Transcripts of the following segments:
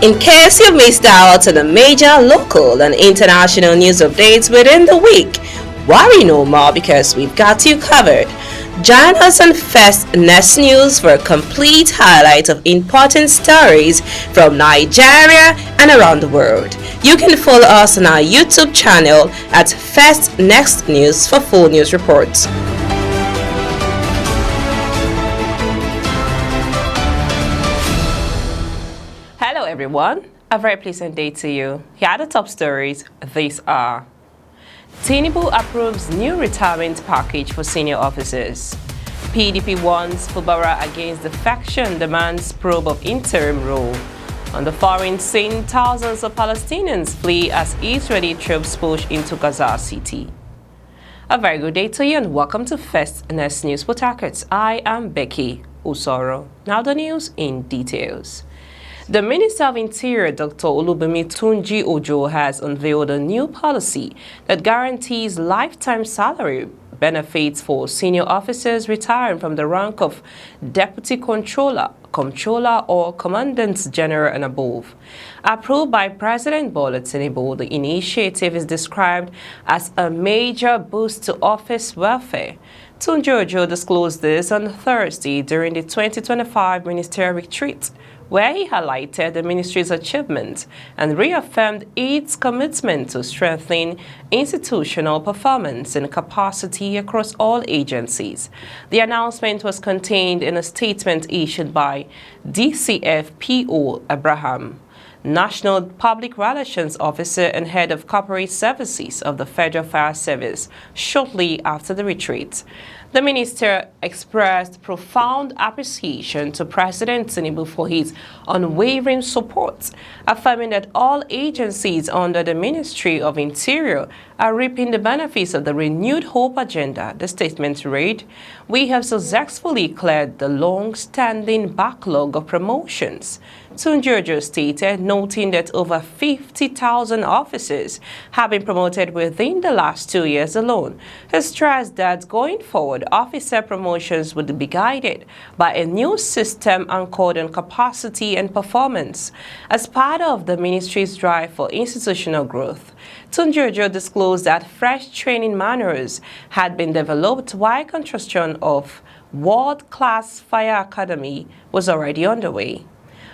In case you missed out on the major local and international news updates within the week, worry no more because we've got you covered. Join us on First Next News for a complete highlight of important stories from Nigeria and around the world. You can follow us on our YouTube channel at First Next News for full news reports. Hello everyone, a very pleasant day to you. Here are the top stories. These are: Tinubu approves new retirement package for senior officers. PDP warns Fubara against defection, demands probe of interim rule. On the foreign scene, thousands of Palestinians flee as Israeli troops push into Gaza City. A very good day to you and welcome to First Next News Port Harcourt. I am Becky Usoro. Now the news in details. The Minister of Interior, Dr. Olubunmi Tunji Ojo, has unveiled a new policy that guarantees lifetime salary benefits for senior officers retiring from the rank of Deputy Controller, Comptroller, or Commandant General and above. Approved by President Bola Tinubu, the initiative is described as a major boost to office welfare. Tunji Ojo disclosed this on Thursday during the 2025 ministerial retreat, where he highlighted the ministry's achievements and reaffirmed its commitment to strengthening institutional performance and capacity across all agencies. The announcement was contained in a statement issued by DCF P.O. Abraham, National Public Relations Officer and Head of Corporate Services of the Federal Fire Service, shortly after the retreat. The minister expressed profound appreciation to President Tinubu for his unwavering support, affirming that all agencies under the Ministry of Interior are reaping the benefits of the renewed hope agenda. The statement read, "We have successfully cleared the long-standing backlog of promotions." Tunji Ojo stated, noting that over 50,000 officers have been promoted within the last 2 years alone. He stressed that going forward, officer promotions would be guided by a new system anchored on capacity and performance. As part of the ministry's drive for institutional growth, Tunji Ojo disclosed that fresh training manuals had been developed while construction of world-class fire academy was already underway.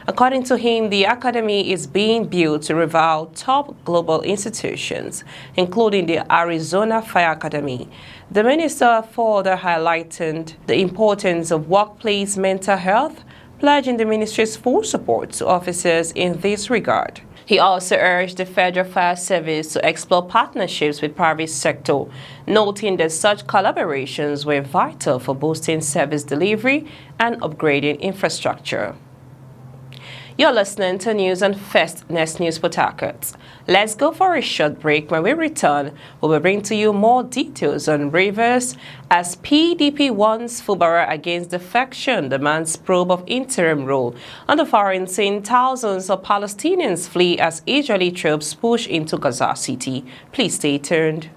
According to him, the academy is being built to rival top global institutions, including the Arizona Fire Academy. The minister further highlighted the importance of workplace mental health, pledging the ministry's full support to officers in this regard. He also urged the Federal Fire Service to explore partnerships with private sector, noting that such collaborations were vital for boosting service delivery and upgrading infrastructure. You're listening to news on First Next News Port Harcourt. Let's go for a short break. When we return, we will bring to you more details on Rivers as PDP warns Fubara against defection, demands probe of interim rule. On the foreign scene, thousands of Palestinians flee as Israeli troops push into Gaza City. Please stay tuned.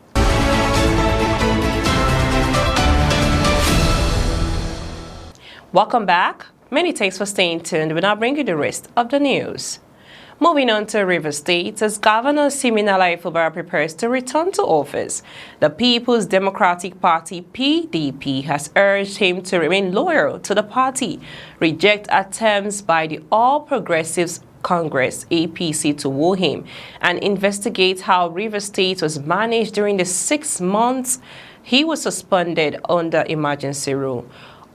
Welcome back. Many thanks for staying tuned. We'll now bring you the rest of the news. Moving on to Rivers State, as Governor Siminalayi Fubara prepares to return to office, the People's Democratic Party (PDP) has urged him to remain loyal to the party, reject attempts by the All Progressives Congress (APC) to woo him, and investigate how Rivers State was managed during the 6 months he was suspended under emergency rule.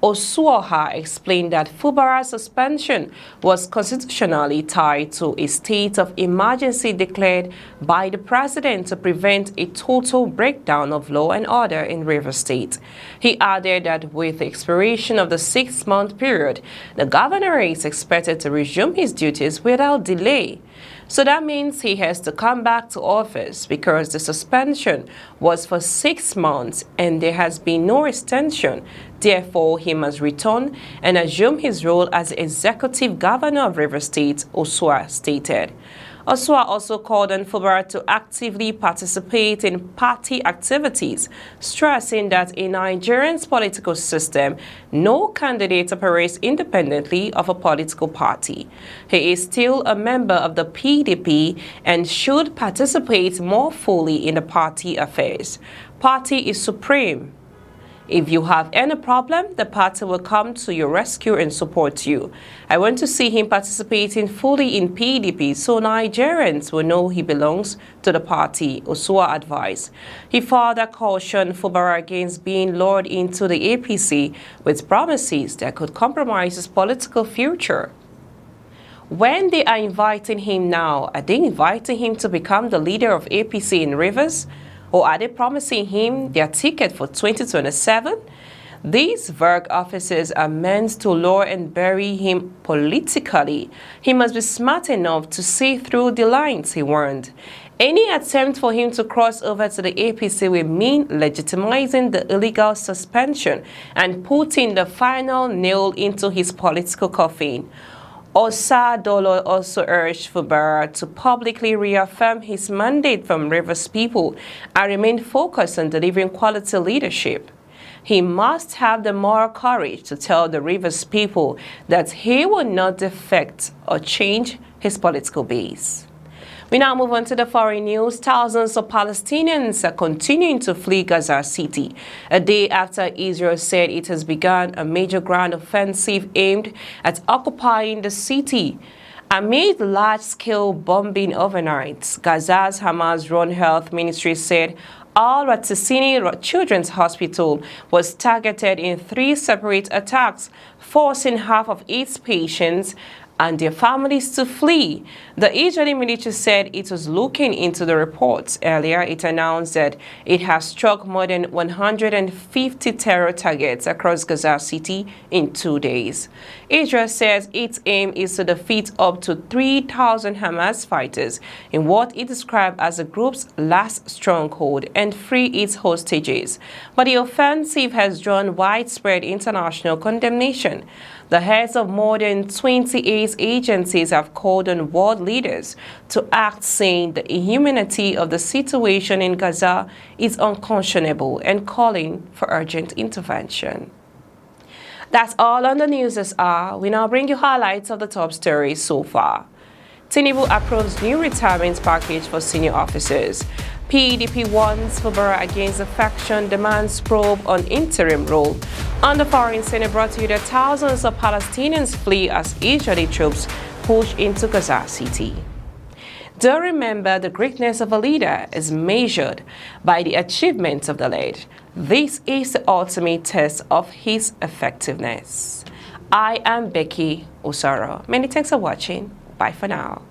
Osuoha explained that Fubara's suspension was constitutionally tied to a state of emergency declared by the president to prevent a total breakdown of law and order in Rivers State. He added that with the expiration of the 6-month period, the governor is expected to resume his duties without delay. So that means he has to come back to office because the suspension was for 6 months and there has been no extension. Therefore, he must return and assume his role as executive governor of Rivers State, Osua stated. Osua also called on Fubara to actively participate in party activities, stressing that in Nigerian's political system, no candidate operates independently of a political party. He is still a member of the PDP and should participate more fully in the party affairs. Party is supreme. If you have any problem, the party will come to your rescue and support you. I want to see him participating fully in PDP so Nigerians will know he belongs to the party, Osua advised. He further cautioned Fubara against being lured into the APC with promises that could compromise his political future. When they are inviting him now, are they inviting him to become the leader of APC in Rivers? Or are they promising him their ticket for 2027? These VERG officers are meant to lure and bury him politically. He must be smart enough to see through the lines, he warned. Any attempt for him to cross over to the APC will mean legitimizing the illegal suspension and putting the final nail into his political coffin. Osadolo also urged Fubara to publicly reaffirm his mandate from Rivers people and remain focused on delivering quality leadership. He must have the moral courage to tell the Rivers people that he will not defect or change his political base. We now move on to the foreign news. Thousands of Palestinians are continuing to flee Gaza City, a day after Israel said it has begun a major ground offensive aimed at occupying the city. Amid large-scale bombing overnight, Gaza's Hamas-run health ministry said Al-Ratisini Children's Hospital was targeted in 3 separate attacks, forcing half of its patients and their families to flee. The Israeli military said it was looking into the reports. Earlier, it announced that it has struck more than 150 terror targets across Gaza City in 2 days. Israel says its aim is to defeat up to 3,000 Hamas fighters in what it described as the group's last stronghold and free its hostages. But the offensive has drawn widespread international condemnation. The heads of more than 28 agencies have called on world leaders to act, saying the inhumanity of the situation in Gaza is unconscionable and calling for urgent intervention. That's all on the news this hour. We now bring you highlights of the top stories so far. Tinubu approves new retirement package for senior officers. PDP warns Fubara against Defection, demands probe on interim rule. On the foreign scene, brought to you that thousands of Palestinians flee as Israeli troops push into Gaza City. Do remember, the greatness of a leader is measured by the achievements of the led. This is the ultimate test of his effectiveness. I am Becky Osoro. Many thanks for watching. Bye for now.